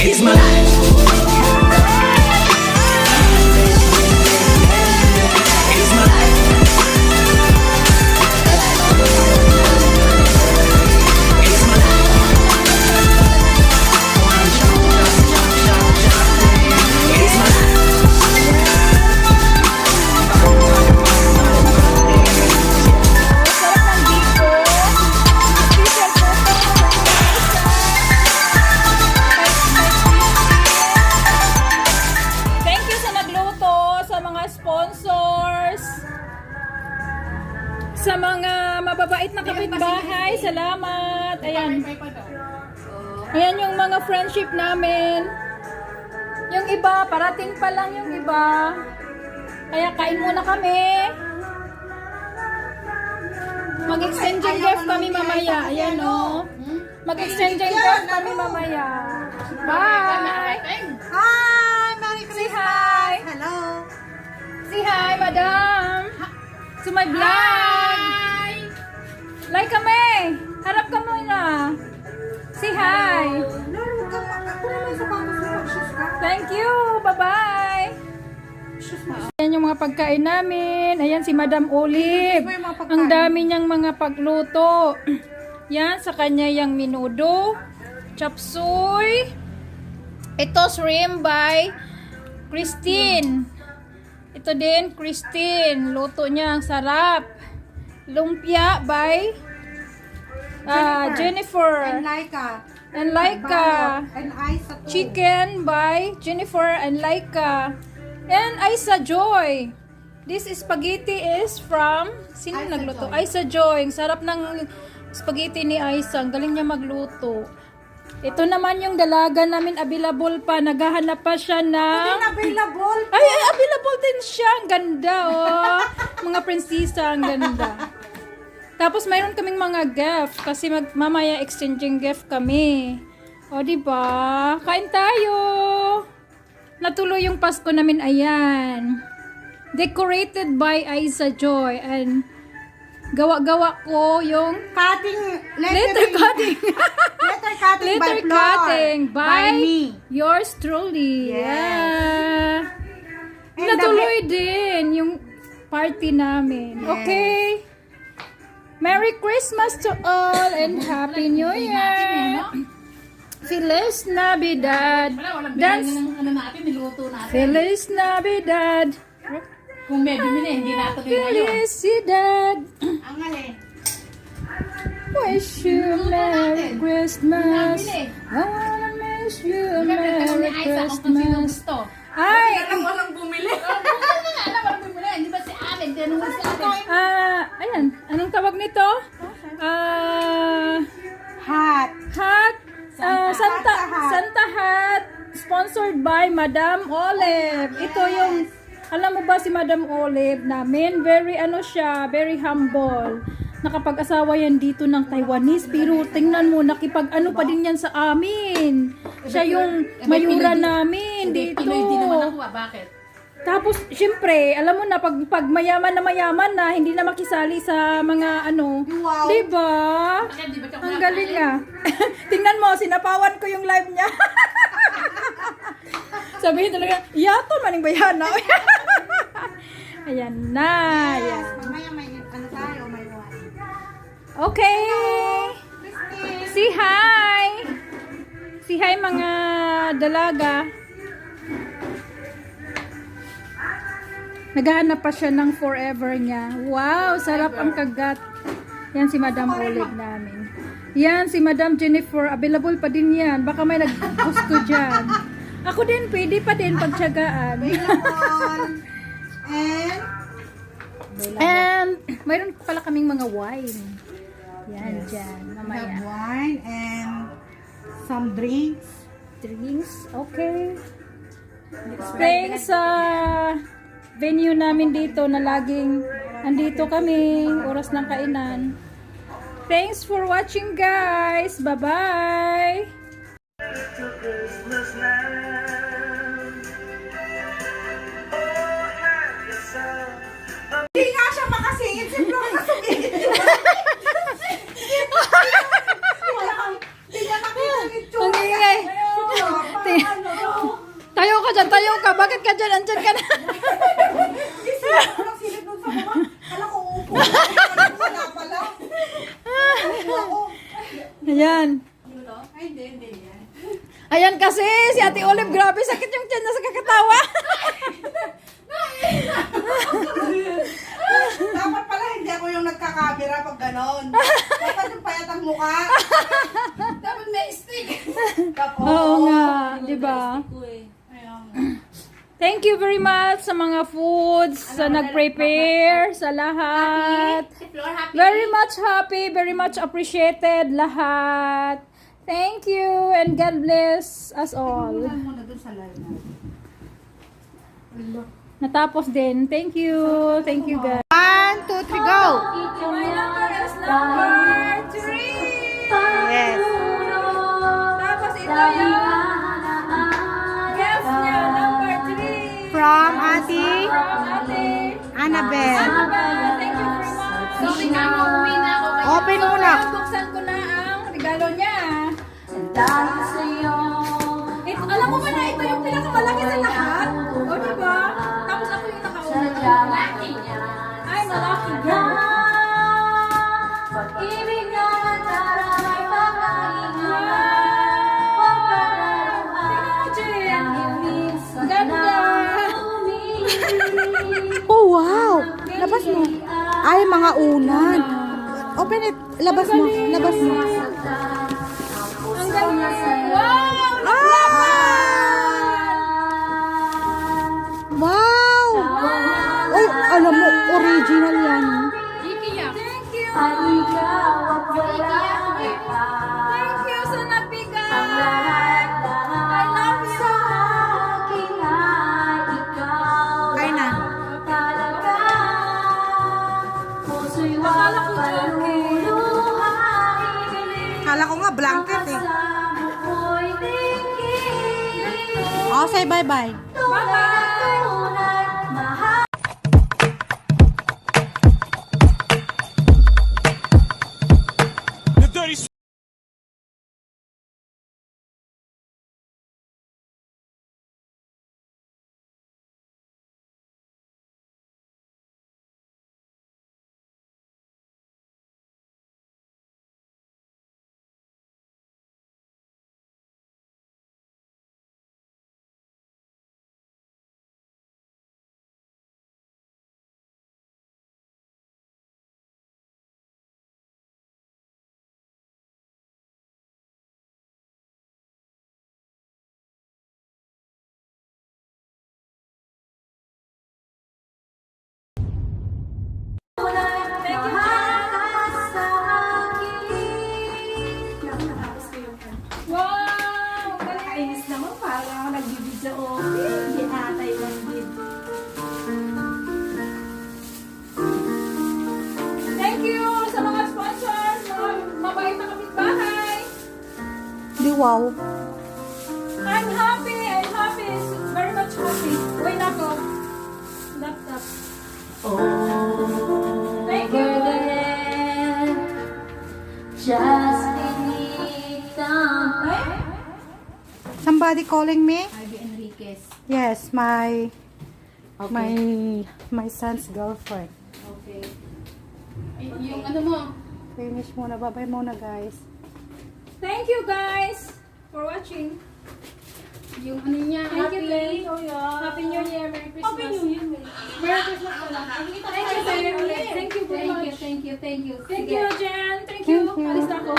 It's my life. It's my life. It's my life. It's my life. Thank you sa nagluto, sa mga sponsors, sa mga mababait na kapitbahay. Salamat. Ayan. Ayan yung mga friendship namin. Yung iba, parating pa lang yung iba. Kaya kain muna kami. Mag-exchange ng gift kami mamaya. Ayan o. Mag-exchange ng gift kami mamaya. Bye! Hi! Merry Say Christmas! hi! Hello! Say hi, madam! To my vlog! Like kami! Harap ka muna! Say hi! Laro ka pa. Ako naman sa patos na pag-shoes ka. Thank you! Bye-bye! Ayan yung mga pagkain namin. Ayan si Madam Olive. Ito yung mga pagkain. Ang dami niyang mga pagluto. Yan, sa kanya yung minudo. Chop suey. Ito shrimp by Christine. Ito din, Christine. Luto niya, ang sarap. Lumpia by Jennifer. And Laika. And Laika. And Isa too. Chicken by Jennifer and Laika. And Isa Joy. This spaghetti is from... Sino Isa nagluto? Joy. Isa Joy. Ang sarap ng spaghetti ni Isa. Ang galing niya magluto. Ito naman yung dalaga namin. Available pa. Naghahanap pa siya ng... Available. Ay, available din siya. Ang ganda, oh. Mga prinsesa, ang ganda. Tapos, mayroon kaming mga gift. Kasi mamaya exchanging gift kami. O, diba? Kain tayo. Natuloy yung Pasko namin, ayan. Decorated by Isa Joy. And gawa-gawa ko yung Cutting. letter cutting. Letter cutting by Letter Flor. cutting by me. yours truly. Yes. Yeah. And Natuloy din yung party namin. Yes. Okay. Merry Christmas to all and Happy New Year. Feliz Navidad. Dance. Ano natin, niluto natin. Feliz Navidad. Kung medyo hindi natin ngayon. Felicidad. Ang alin. Wish you Merry Christmas. I wanna wish you a Merry Christmas. Ay! Walang bumili. Walang bumili. Hindi ba si Amin? Tinanong si Amin. Ayan. Anong tawag nito? Hot. Hat. Santa Hat. Santa Hat. Sponsored by Madam Olive. Ito yung, alam mo ba si Madam Olive namin? Very siya, very humble. Nakapag-asawa yan dito ng Taiwanese. Pero tingnan mo, nakipag-ano pa din yan sa amin. Siya yung mayura namin dito. Pinoy din naman ako. Bakit? Tapos, syempre, alam mo na, pag mayaman na, hindi na makisali sa mga Wow. diba? Bakit? Di ba siya Ang galing nga. Tingnan mo, sinapawan ko yung live niya. Sabihin talaga, yato maning bayana. Ayan na. Ayan. Mamaya may ano tayo, may wine. Okay. Christine. Say hi. Say hi mga dalaga. Naghahanap pa siya ng forever niya. Wow, sarap ang kagat. Yan si Madam Olive namin. Yan si Madam Jennifer. Available pa din yan. Baka may nag-gusto dyan. Ako din, pwede pa din pagtsagaan. Available. And, mayroon pala kaming mga wine. Yan, dyan. We have Mamaya. wine and some drinks. Drinks, okay. Thanks sa venue namin dito na laging andito kami, oras ng kainan. Thanks for watching, guys. Bye-bye. Hindi nga siya makasingit. Siyempre makasingit. Hindi niya makita yung itsura. Ang ingay. dyan, tayo ka. Bakit ka dyan? Andyan ka na. Walang silip doon sa baba. Kala ko upo. Wala pala. Upo ako. Ayan. Ay, hindi yan. Ayan kasi, si Ate Olive, grabe, sakit yung tiyan na sa kakatawa. Dapat pala hindi ako yung nagkakamera pag ganon. Dapat yung payat ang mukha. Dapat may stick. Oo nga, di ba? Thank you very much sa mga foods, sa nag-prepare, sa lahat. Si Flor, happy. Very much happy, very much appreciated lahat. Thank you and God bless us all. Tingnan mo na doon sa live na. Natapos din. Thank you. Thank you guys. 1, 2, 3, go! My number is number 3. Yes. Tapos ito yung guest niya, number 3. From Ate From Ate Annabelle. Annabelle. Thank you very much. So, tingnan mo, uwi na ako. Open mo na. Buksan ko na ang regalo niya. Alam mo ba na ito yung pinakamalaki sa lahat? O diba? Tapos ako yung nakauna. Lucky niya. I'm a lucky girl. Pag-ibig na nagtaramay pagkahinga. Tingnan mo, Jen. Ganda. Oh, wow! Labas mo. Ay, mga unan. Open it. Labas mo. Labas mo. Ang ganda. Wow! Wow! Uy, alam mo, original yan. Ikiyak. Thank you. At ikaw at wala pa. Thank you sa nabigay. Ang lahat-lahat I love you. sa akin ay ikaw Kain na. talaga. Puso'y Akala ko walang joke. paluluhay. Kala ko nga blanket eh. Kasama ko'y tingin. Oh, say bye-bye. Bye-bye. Tunay mahal. Wow! Kainis naman para ako nagbibidyo o hindi atay lang din. Thank you sa mga sponsors, mga mabait na kapitbahay. Di wow. I'm happy. Very much happy. Wait ako. Laptop. Thank you. Just beneath the Somebody calling me? Ivy Enriquez. Yes, my son's girlfriend. Okay. Yung ano mo? Finish muna. Bye-bye muna, guys. Thank you guys for watching. Yung ano niya, Thank you, happy. Len. Happy New Year. Merry Christmas. Happy New Year. Merry Christmas pala. Thank you, Jen. Thank you very much. Thank you. Thank Sige. you, Jen. Thank you. Thank you. Alis na ako.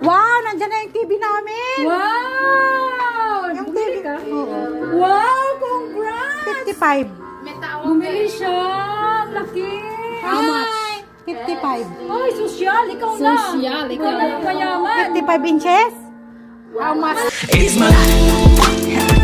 Wow! Nandyan na yung TV namin! Wow! Yung Bumili TV. ka? Oo. Wow! Congrats! 55. May tawag Bumili siya. Laki. How much? 55. Ay, sosyal. Ikaw na. Sosyal, ikaw Ikaw na na. yung mayaman. 55 inches? How much? It's my life.